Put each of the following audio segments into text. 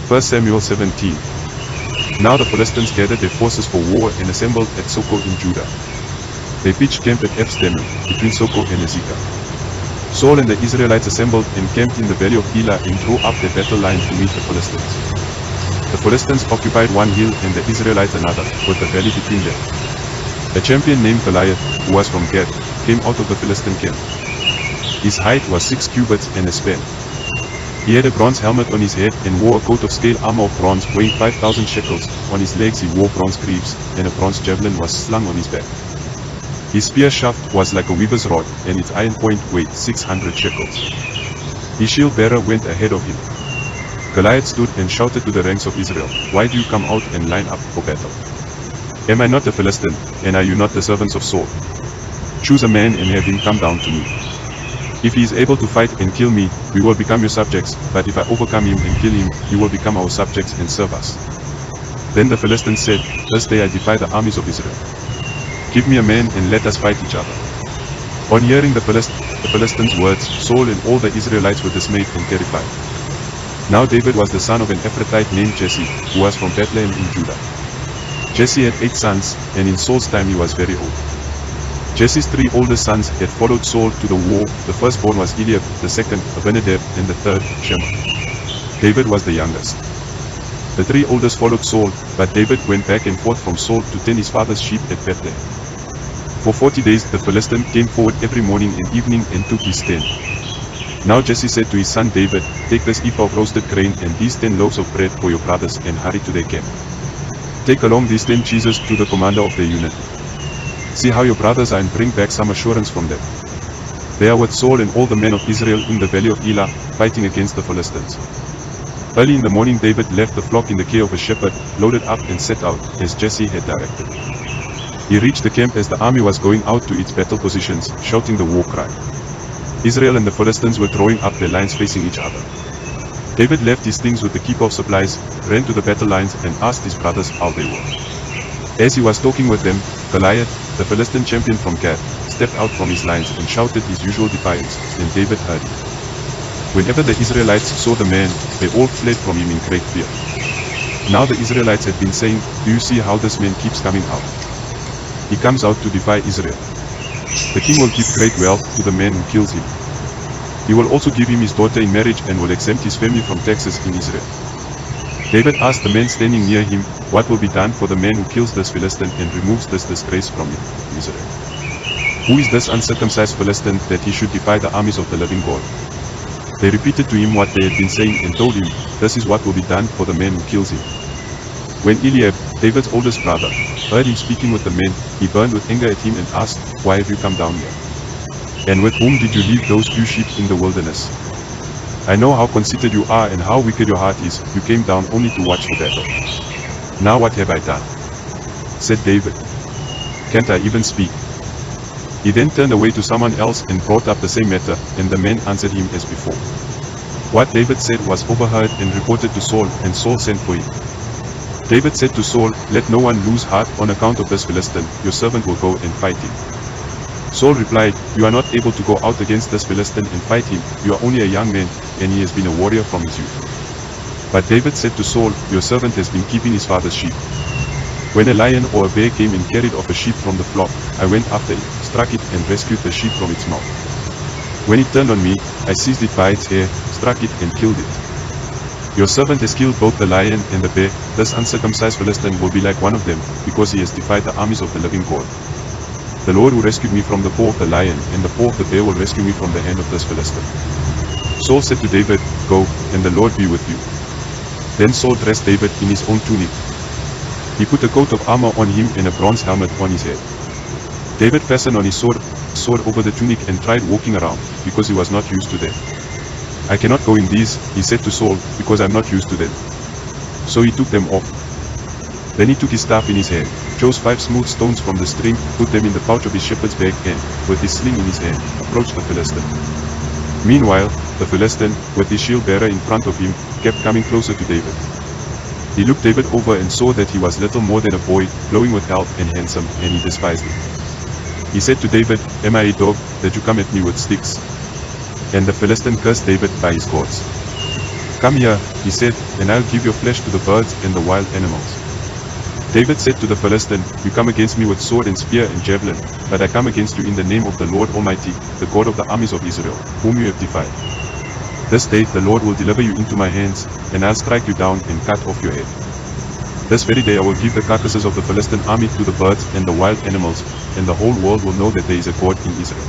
1 Samuel 17. Now the Philistines gathered their forces for war and assembled at Soko in Judah. They pitched camp at Ephsdammim, between Soko and Azekah. Saul and the Israelites assembled and camped in the valley of Elah and drew up their battle line to meet the Philistines. The Philistines occupied one hill and the Israelites another, with the valley between them. A champion named Goliath, who was from Gath, came out of the Philistine camp. His height was 6 cubits and a span. He had a bronze helmet on his head and wore a coat of scale armor of bronze weighing 5,000 shekels. On his legs he wore bronze greaves, and a bronze javelin was slung on his back. His spear shaft was like a weaver's rod, and its iron point weighed 600 shekels. His shield bearer went ahead of him. Goliath stood and shouted to the ranks of Israel, "Why do you come out and line up for battle? Am I not a Philistine, and are you not the servants of Saul? Choose a man and have him come down to me. If he is able to fight and kill me, we will become your subjects, but if I overcome him and kill him, you will become our subjects and serve us." Then the Philistines said, "This day I defy the armies of Israel. Give me a man and let us fight each other." On hearing the Philistines' words, Saul and all the Israelites were dismayed and terrified. Now David was the son of an Ephrathite named Jesse, who was from Bethlehem in Judah. Jesse had 8 sons, and in Saul's time he was very old. Jesse's 3 oldest sons had followed Saul to the war. The firstborn was Eliab, the second Abinadab, and the third Shammah. David was the youngest. The 3 oldest followed Saul, but David went back and forth from Saul to tend his father's sheep at Bethlehem. For 40 days the Philistine came forward every morning and evening and took his stand. Now Jesse said to his son David, "Take this ephah of roasted grain and these 10 loaves of bread for your brothers and hurry to their camp. Take along these 10 cheeses to the commander of their unit. See how your brothers are and bring back some assurance from them. They are with Saul and all the men of Israel in the valley of Elah, fighting against the Philistines." Early in the morning David left the flock in the care of a shepherd, loaded up and set out, as Jesse had directed. He reached the camp as the army was going out to its battle positions, shouting the war cry. Israel and the Philistines were drawing up their lines facing each other. David left his things with the keeper of supplies, ran to the battle lines and asked his brothers how they were. As he was talking with them, Goliath, the Philistine champion from Gath, stepped out from his lines and shouted his usual defiance, and David heard it. Whenever the Israelites saw the man, they all fled from him in great fear. Now the Israelites had been saying, "Do you see how this man keeps coming out? He comes out to defy Israel. The king will give great wealth to the man who kills him. He will also give him his daughter in marriage and will exempt his family from taxes in Israel." David asked the men standing near him, "What will be done for the man who kills this Philistine and removes this disgrace from Israel? Who is this uncircumcised Philistine that he should defy the armies of the living God?" They repeated to him what they had been saying and told him, "This is what will be done for the man who kills him." When Eliab, David's oldest brother, heard him speaking with the men, he burned with anger at him and asked, "Why have you come down here? And with whom did you leave those few sheep in the wilderness? I know how conceited you are and how wicked your heart is. You came down only to watch the battle. Now what have I done?" Said David, "Can't I even speak?" He then turned away to someone else and brought up the same matter, and the men answered him as before. What David said was overheard and reported to Saul, and Saul sent for him. David said to Saul, "Let no one lose heart on account of this Philistine. Your servant will go and fight him." Saul replied, "You are not able to go out against this Philistine and fight him. You are only a young man, and he has been a warrior from his youth." But David said to Saul, "Your servant has been keeping his father's sheep. When a lion or a bear came and carried off a sheep from the flock, I went after it, struck it and rescued the sheep from its mouth. When it turned on me, I seized it by its hair, struck it and killed it. Your servant has killed both the lion and the bear. This uncircumcised Philistine will be like one of them, because he has defied the armies of the living God. The Lord who rescued me from the paw of the lion and the paw of the bear will rescue me from the hand of this Philistine." Saul said to David, "Go, and the Lord be with you." Then Saul dressed David in his own tunic. He put a coat of armor on him and a bronze helmet on his head. David fastened on his sword over the tunic and tried walking around, because he was not used to them. "I cannot go in these," he said to Saul, "because I am not used to them." So he took them off. Then he took his staff in his hand, chose 5 smooth stones from the stream, put them in the pouch of his shepherd's bag and, with his sling in his hand, approached the Philistine. Meanwhile, the Philistine, with his shield bearer in front of him, kept coming closer to David. He looked David over and saw that he was little more than a boy, glowing with health and handsome, and he despised him. He said to David, "Am I a dog, that you come at me with sticks?" And the Philistine cursed David by his gods. "Come here," he said, "and I'll give your flesh to the birds and the wild animals." David said to the Philistine, "You come against me with sword and spear and javelin, but I come against you in the name of the Lord Almighty, the God of the armies of Israel, whom you have defied. This day the Lord will deliver you into my hands, and I'll strike you down and cut off your head. This very day I will give the carcasses of the Philistine army to the birds and the wild animals, and the whole world will know that there is a God in Israel.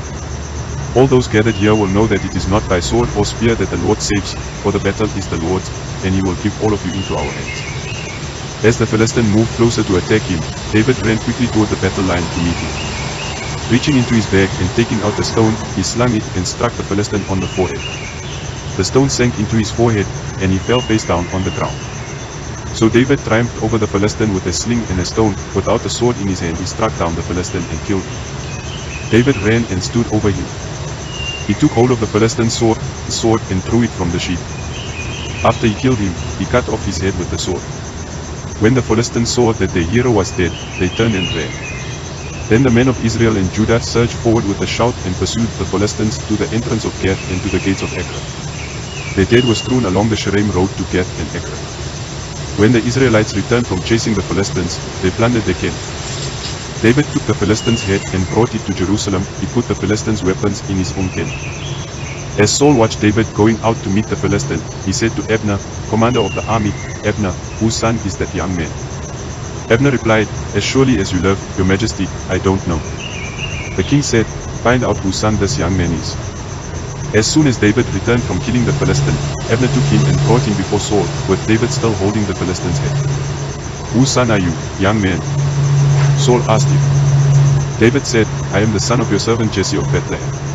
All those gathered here will know that it is not by sword or spear that the Lord saves, for the battle is the Lord's, and he will give all of you into our hands." As the Philistine moved closer to attack him, David ran quickly toward the battle line to meet him. Reaching into his bag and taking out a stone, he slung it and struck the Philistine on the forehead. The stone sank into his forehead, and he fell face down on the ground. So David triumphed over the Philistine with a sling and a stone. Without a sword in his hand, he struck down the Philistine and killed him. David ran and stood over him. He took hold of the Philistine's sword and threw it from the sheath. After he killed him, he cut off his head with the sword. When the Philistines saw that their hero was dead, they turned and ran. Then the men of Israel and Judah surged forward with a shout and pursued the Philistines to the entrance of Gath and to the gates of Ekron. Their dead was strewn along the Shaaraim road to Gath and Ekron. When the Israelites returned from chasing the Philistines, they plundered their camp. David took the Philistines' head and brought it to Jerusalem. He put the Philistines' weapons in his own tent. As Saul watched David going out to meet the Philistine, he said to Abner, commander of the army, "Abner, whose son is that young man?" Abner replied, "As surely as you live, your majesty, I don't know." The king said, "Find out whose son this young man is." As soon as David returned from killing the Philistine, Abner took him and brought him before Saul, with David still holding the Philistine's head. "Whose son are you, young man?" Saul asked him. David said, "I am the son of your servant Jesse of Bethlehem."